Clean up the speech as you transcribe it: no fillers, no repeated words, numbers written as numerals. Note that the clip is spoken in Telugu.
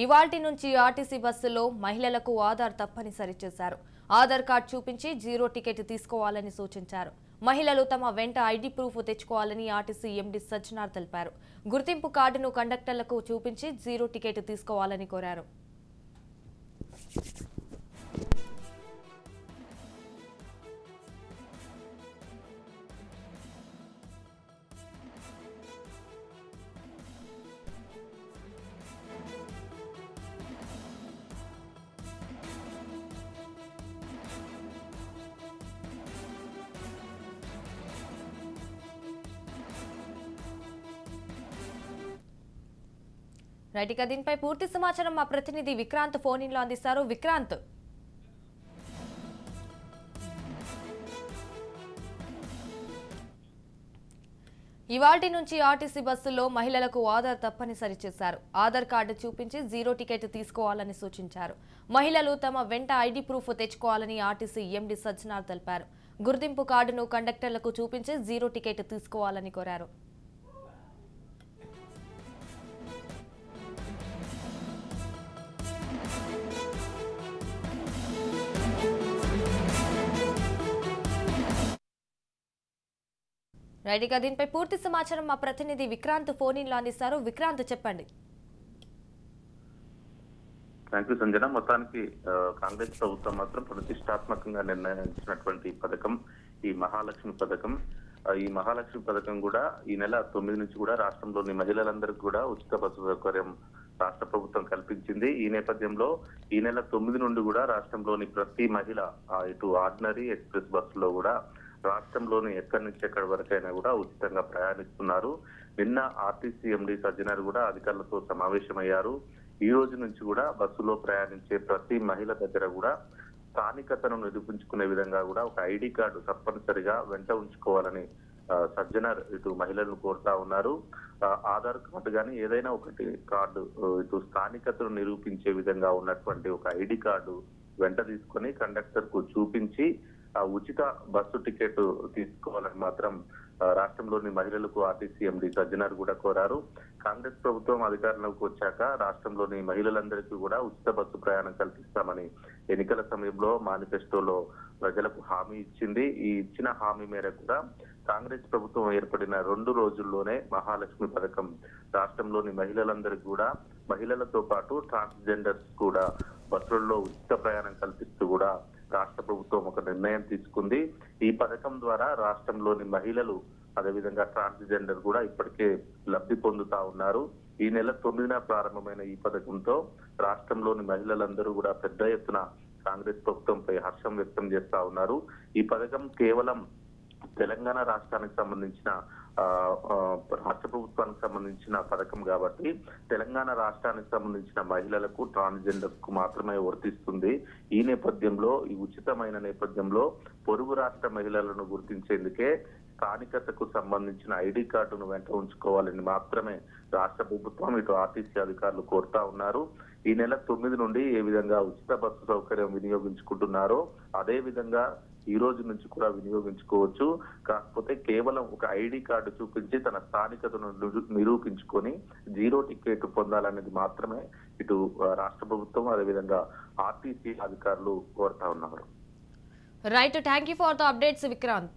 ఇవాల్టి నుంచి ఆర్టీసీ బస్సుల్లో మహిళలకు ఆధార్ తప్పనిసరి చేశారు. ఆధార్ కార్డు చూపించి జీరో టికెట్ తీసుకోవాలని సూచించారు. మహిళలు తమ వెంట ఐడి ప్రూఫ్ తెచ్చుకోవాలని ఆర్టీసీ ఎండీ సజ్జనార్ తెలిపారు. గుర్తింపు కార్డును కండక్టర్లకు చూపించి జీరో టికెట్ తీసుకోవాలని కోరారు. రైట్, ఇక దీనిపై పూర్తి సమాచారం మా ప్రతినిధి విక్రాంత్ ఫోన్ ఇన్ లో అందిస్తారు. విక్రాంత్, ఇవాల్టి నుంచి ఆర్టీసీ బస్సుల్లో మహిళలకు ఆధార్ తప్పనిసరి చేశారు. ఆధార్ కార్డు చూపించి జీరో టికెట్ తీసుకోవాలని సూచించారు. మహిళలు తమ వెంట ఐడి ప్రూఫ్ తెచ్చుకోవాలని ఆర్టీసీ ఎండీ సజ్జనార్ తెలిపారు. గుర్తింపు కార్డును కండక్టర్లకు చూపించి జీరో టికెట్ తీసుకోవాలని కోరారు. రైట్, ఇక దీనిపై పూర్తి సమాచారం మా ప్రతినిధి విక్రాంత్ ఫోన్ ఇన్ లో అందిస్తారు. విక్రాంత్, చెప్పండి. Thank you Sanjana. మొత్తానికి కాంగ్రెస్ ప్రభుత్వం మాత్రం ప్రతిష్టాత్మకంగా నిర్ణయించినటువంటి పథకం ఈ మహాలక్ష్మి పథకం. ఈ మహాలక్ష్మి పథకం కూడా ఈ నెల 9 నుంచి కూడా రాష్ట్రంలోని మహిళలందరికీ కూడా ఉచిత బస్సు సౌకర్యం రాష్ట్ర ప్రభుత్వం కల్పించింది. ఈ నేపథ్యంలో ఈ నెల 9 నుండి కూడా రాష్ట్రంలోని ప్రతి మహిళ ఇటు ఆర్డినరీ ఎక్స్ప్రెస్ బస్సులో కూడా రాష్ట్రంలోని ఎక్కడి నుంచి ఎక్కడి వరకైనా కూడా ఉచితంగా ప్రయాణిస్తున్నారు. నిన్న ఆర్టీసీ ఎండీ సజ్జనార్ కూడా అధికారులతో సమావేశమయ్యారు. ఈ రోజు నుంచి కూడా బస్సులో ప్రయాణించే ప్రతి మహిళ దగ్గర కూడా స్థానికతను నిరూపించుకునే విధంగా కూడా ఒక ఐడి కార్డు తప్పనిసరిగా వెంట ఉంచుకోవాలని సజ్జనార్ ఇటు మహిళలను కోరుతా ఉన్నారు. ఆధార్ కార్డు కానీ ఏదైనా ఒకటి కార్డు ఇటు స్థానికతను నిరూపించే విధంగా ఉన్నటువంటి ఒక ఐడి కార్డు వెంట తీసుకొని కండక్టర్ కు చూపించి ఉచిత బస్సు టికెట్ తీసుకోవాలని మాత్రం రాష్ట్రంలోని మహిళలకు ఆర్టీసీ ఎండీ సజ్జనార్ కూడా కోరారు. కాంగ్రెస్ ప్రభుత్వం అధికారంలోకి వచ్చాక రాష్ట్రంలోని మహిళలందరికీ కూడా ఉచిత బస్సు ప్రయాణం కల్పిస్తామని ఎన్నికల సమయంలో మేనిఫెస్టోలో ప్రజలకు హామీ ఇచ్చింది. ఈ ఇచ్చిన హామీ మేరకు కూడా కాంగ్రెస్ ప్రభుత్వం ఏర్పడిన 2 రోజుల్లోనే మహాలక్ష్మి పథకం రాష్ట్రంలోని మహిళలందరికీ కూడా, మహిళలతో పాటు ట్రాన్స్జెండర్స్ కూడా బస్సులలో ఉచిత ప్రయాణం కల్పిస్తూ కూడా రాష్ట్ర ప్రభుత్వం ఒక నిర్ణయం తీసుకుంది. ఈ పథకం ద్వారా రాష్ట్రంలోని మహిళలు అదేవిధంగా ట్రాన్స్జెండర్ కూడా ఇప్పటికే లబ్ధి పొందుతా ఉన్నారు. ఈ నెల 9న ప్రారంభమైన ఈ పథకంతో రాష్ట్రంలోని మహిళలందరూ కూడా పెద్ద ఎత్తున కాంగ్రెస్ ప్రభుత్వంపై హర్షం వ్యక్తం చేస్తా ఉన్నారు. ఈ పథకం కేవలం తెలంగాణ రాష్ట్రానికి సంబంధించిన రాష్ట్ర ప్రభుత్వానికి సంబంధించిన పథకం కాబట్టి తెలంగాణ రాష్ట్రానికి సంబంధించిన మహిళలకు ట్రాన్స్జెండర్స్ కు మాత్రమే వర్తిస్తుంది. ఈ నేపథ్యంలో, ఈ ఉచితమైన నేపథ్యంలో పొరుగు రాష్ట్ర మహిళలను గుర్తించేందుకే స్థానికతకు సంబంధించిన ఐడి కార్డును వెంట ఉంచుకోవాలని మాత్రమే రాష్ట్ర ప్రభుత్వం ఇటు ఆర్టీసీ అధికారులు కోరుతా ఉన్నారు. ఈ నెల 9 నుండి ఏ విధంగా ఉచిత బస్సు సౌకర్యం వినియోగించుకుంటున్నారో అదే విధంగా ఈ రోజు నుంచి కూడా వినియోగించుకోవచ్చు. కాకపోతే కేవలం ఒక ఐడి కార్డు చూపించి తన స్థానికతను నిరూపించుకొని జీరో టికెట్ పొందాలనేది మాత్రమే ఇటు రాష్ట్ర ప్రభుత్వం అదేవిధంగా ఆర్టీసీ అధికారులు కోరుతా ఉన్నారు. Right, thank you for the updates Vikrant.